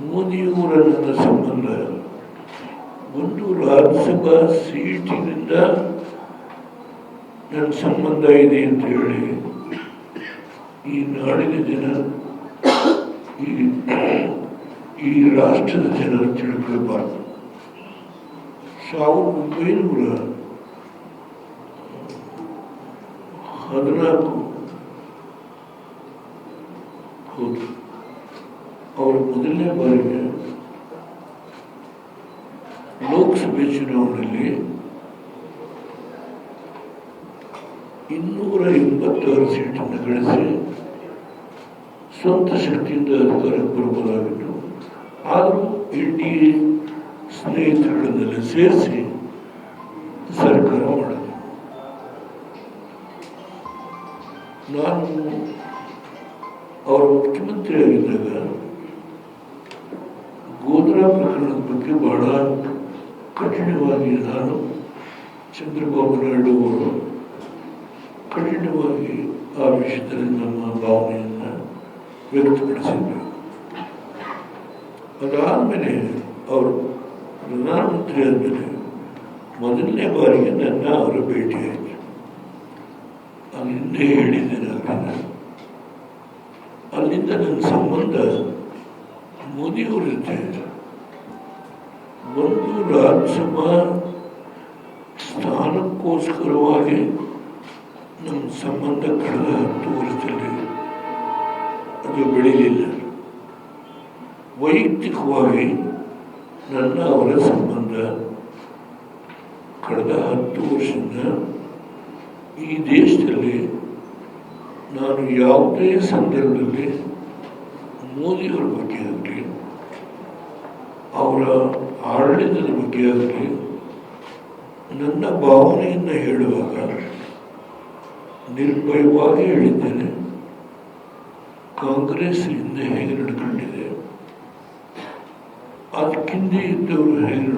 ಮೋದಿಯವರ ನನ್ನ ಸಂಬಂಧ ಒಂದು ರಾಜ್ಯಸಭಾ ಸೀಟಿನಿಂದ ನನ್ನ ಸಂಬಂಧ ಇದೆ ಅಂತ ಹೇಳಿ ಈ ನಾಡಿನ ಜನ, ಈ ರಾಷ್ಟ್ರದ ಜನರು ತಿಳ್ಕೊಳ್ಬಾರ್ದು. 1914 ಹೌದು, ಅವರು ಮೊದಲನೇ ಬಾರಿಗೆ ಲೋಕಸಭೆ ಚುನಾವಣೆಯಲ್ಲಿ 286 ಸೀಟನ್ನು ಗಳಿಸಿ ಸ್ವಂತ ಶಕ್ತಿಯಿಂದ ಅಧಿಕಾರಕ್ಕೆ ಬರಬಹುದಾಗಿತ್ತು. ಆದರೂ NDA ಸ್ನೇಹಿತರನ್ನೆಲ್ಲ ಸೇರಿಸಿ ಸರ್ಕಾರ ಮಾಡಿದೆ. ನಾನು ಅವರು ಮುಖ್ಯಮಂತ್ರಿ ಆಗಿದ್ದಾಗ ಗೋಧರಾ ಪ್ರಕರಣದ ಬಗ್ಗೆ ಬಹಳ ಕಠಿಣವಾಗಿ ನಾನು, ಚಂದ್ರಬಾಬು ನಾಯ್ಡು ಅವರು ಕಠಿಣವಾಗಿ ಆ ವಿಷಯದಲ್ಲಿ ನಮ್ಮ ಭಾವನೆಯನ್ನು ವ್ಯಕ್ತಪಡಿಸಿದ್ದರು. ಅದಾದಮೇಲೆ ಅವರು ಪ್ರಧಾನಮಂತ್ರಿ ಆದಮೇಲೆ ಮೊದಲನೇ ಬಾರಿಗೆ ನನ್ನ ಅವರ ಭೇಟಿಯಾಯಿತು. ಅದು ಹಿಂದೆ ಹೇಳಿದ್ದೇನೆ. ಅಲ್ಲಿಂದ ನನ್ನ ಸಂಬಂಧ ಮೋದಿಯವರ ಜೊತೆ ಒಂದು ರಾಜ್ಯಸಭಾ ಸ್ಥಾನಕ್ಕೋಸ್ಕರವಾಗಿ ನಮ್ಮ ಸಂಬಂಧ ಕಳೆದ 10 ವರ್ಷದಲ್ಲಿ ಅದು ಬೆಳೀಲಿಲ್ಲ. ವೈಯಕ್ತಿಕವಾಗಿ ನನ್ನ ಅವರ ಸಂಬಂಧ ಕಳೆದ 10 ವರ್ಷದಿಂದ ಈ ದೇಶದಲ್ಲಿ ನಾನು ಯಾವುದೇ ಸಂದರ್ಭದಲ್ಲಿ ಮೋದಿಯವರ ಬಗ್ಗೆ ಆಗಲಿ, ಅವರ ಆಡಳಿತದ ಬಗ್ಗೆ ಆಗಲಿ ನನ್ನ ಭಾವನೆಯನ್ನು ಹೇಳುವಾಗ ನಿರ್ಭಯವಾಗಿ ಹೇಳಿದ್ದೇನೆ. ಕಾಂಗ್ರೆಸ್ ಹಿಂದೆ ಹೇಗೆ ನಡ್ಕೊಂಡಿದೆ, ಅದಕ್ಕಿಂದೆ ಇದ್ದವರು ಹೇಗೆ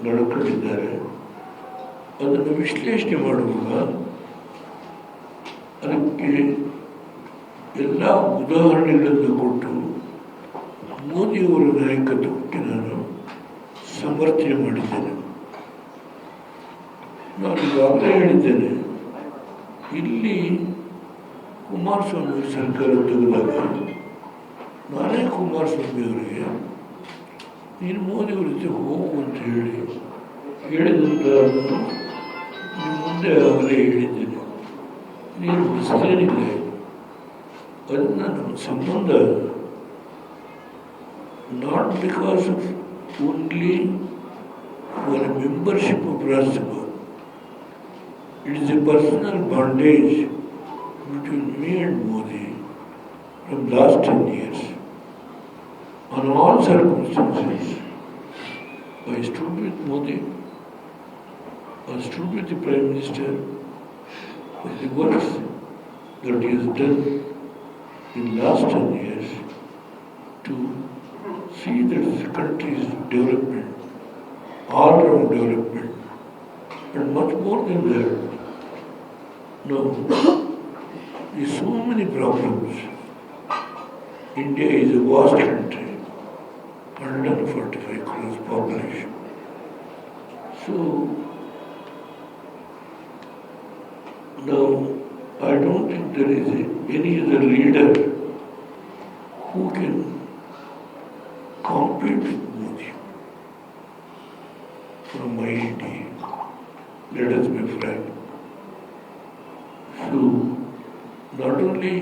ನಡ್ಕೊಂಡಿದ್ದಾರೆ, ಅದನ್ನು ವಿಶ್ಲೇಷಣೆ ಮಾಡುವಾಗ ಅದಕ್ಕೆ ಎಲ್ಲ ಉದಾಹರಣೆಗಳನ್ನು ಕೊಟ್ಟು ಮೋದಿಯವರ ನಾಯಕತ್ವಕ್ಕೆ ನಾನು ಸಮರ್ಥನೆ ಮಾಡಿದ್ದೇನೆ. ನಾನು ಈಗಾಗಲೇ ಹೇಳಿದ್ದೇನೆ, ಇಲ್ಲಿ ಕುಮಾರಸ್ವಾಮಿ ಸರ್ಕಾರ ತೆಗೆದಾಗ ನಾನೇ ಕುಮಾರಸ್ವಾಮಿ ಅವರಿಗೆ ನೀನು ಮೋದಿಯವರ ಜೊತೆ ಹೋಗು ಅಂತ ಹೇಳಿದಂತ ನಿಮ್ಮ ಮುಂದೆ ಆಗಲೇ ಹೇಳಿದ್ದೇನೆ. ನೀನು ಹೊಸದೇನಿಲ್ಲ. ಅದನ್ನು ನಮ್ಮ ಸಂಬಂಧ not because of only for membership of Rajya Sabha. It is a personal bondage between me and Modi from last 10 years. On all circumstances, I stood with Modi, I stood with the Prime Minister for the works that he has done in last 10 years to see that the country's development, all-round development, and much more than that. No, there are so many problems. India is a vast country, 145 crores population. So, now I don't think there is any other leader who can compete with Modi from my India. Let us be frank. So, not only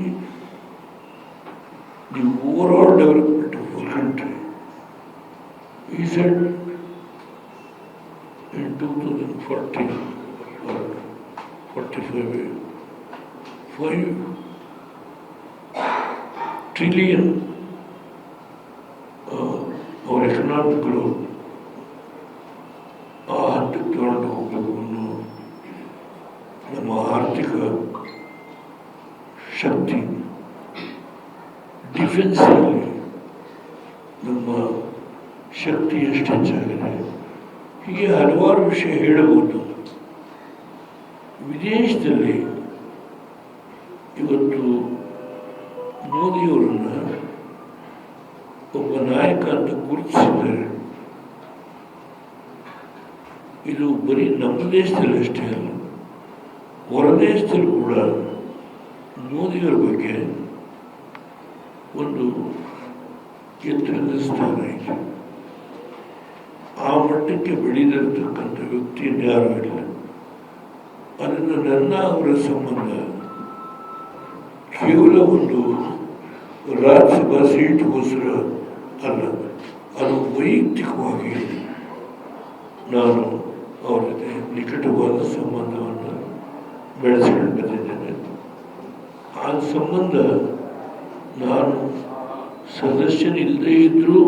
the overall development of our country, he said in 2040 or 45, 5 trillion our economic growth ಆ ಹಂತಕ್ಕೆ ತಗೊಂಡು ಹೋಗಬೇಕು ಅನ್ನೋ ನಮ್ಮ ಆರ್ಥಿಕ ಶಕ್ತಿ, ಡಿಫೆನ್ಸ್ನಲ್ಲಿ ನಮ್ಮ ಶಕ್ತಿ ಎಷ್ಟು ಹೆಚ್ಚಾಗಿದೆ, ಹೀಗೆ ಹಲವಾರು ವಿಷಯ ಹೇಳಬಹುದು. ವಿದೇಶದಲ್ಲಿ ಇವತ್ತು ಮೋದಿಯವರನ್ನು ಒಬ್ಬ ನಾಯಕ ನಾಯಕ ಅಂತ ಗುರುತಿಸಿದ್ದಾರೆ. ಇದು ಬರೀ ನಮ್ಮ ದೇಶದಲ್ಲಿ ಅಷ್ಟೇ ಅಲ್ಲ, ಹೊರ ದೇಶದಲ್ಲೂ ಕೂಡ ಮೋದಿಯವರ ಬಗ್ಗೆ ಒಂದು ಎತ್ತರದ ಸ್ಥಾನ ಇದೆ. ಆ ಮಟ್ಟಕ್ಕೆ ಬೆಳೆದಿರತಕ್ಕಂಥ ವ್ಯಕ್ತಿ ಯಾರೂ ಇಲ್ಲ. ಅದನ್ನು ನನ್ನ ಅವರ ಸಂಬಂಧ ಕೇವಲ ಒಂದು ರಾಜ್ಯಸಭಾ ಸೀಟ್ಗೋಸ್ಕರ ಅಲ್ಲ, ಅದು ವೈಯಕ್ತಿಕವಾಗಿ ನಾನು ಅವರ ಜೊತೆ ನಿಕಟವಾದ ಸಂಬಂಧವನ್ನು ಬೆಳೆಸಿಕೊಂಡು ಬಂದಿದ್ದೇನೆ. ಆ ಸಂಬಂಧ ನಾನು ಸದಸ್ಯನಿಲ್ಲದೇ ಇದ್ದರೂ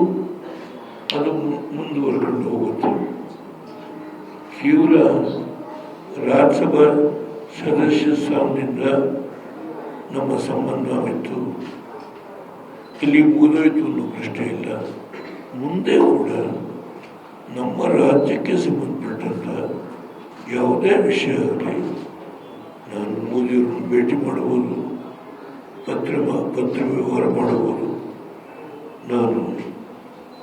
ಅದು ಮುಂದುವರ್ಕೊಂಡು ಹೋಗುತ್ತೆ. ಕೇವಲ ರಾಜ್ಯಸಭಾ ಸದಸ್ಯ ಸ್ಥಾನದಿಂದ ನಮ್ಮ ಸಂಬಂಧವಿತ್ತು, ಇಲ್ಲಿ ಮುಗಿದೋಯ್ತು ಅನ್ನೋ ಪ್ರಶ್ನೆ ಇಲ್ಲ. ಮುಂದೆ ಕೂಡ ನಮ್ಮ ರಾಜ್ಯಕ್ಕೆ ಸಂಬಂಧಪಟ್ಟಂಥ ಯಾವುದೇ ವಿಷಯ ಆಗಲಿ ನಾನು ಮೋದಿಯವರನ್ನು ಭೇಟಿ ಮಾಡಬಹುದು, ಪತ್ರ ವ್ಯವಹಾರ ಮಾಡಬಹುದು. ನಾನು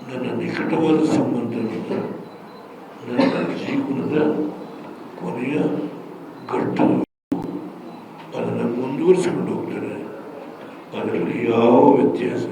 ನನ್ನ ನಿಕಟವಾದ ಸಂಬಂಧವನ್ನು ನನ್ನ ಜೀವನದ ಕೊನೆಯ ಘಟ್ಟ ಅದನ್ನು ಮುಂದುವರಿಸಿಕೊಂಡು ಹೋಗ್ತಾರೆ. ಅದರಲ್ಲಿ ಯಾವ ವ್ಯತ್ಯಾಸ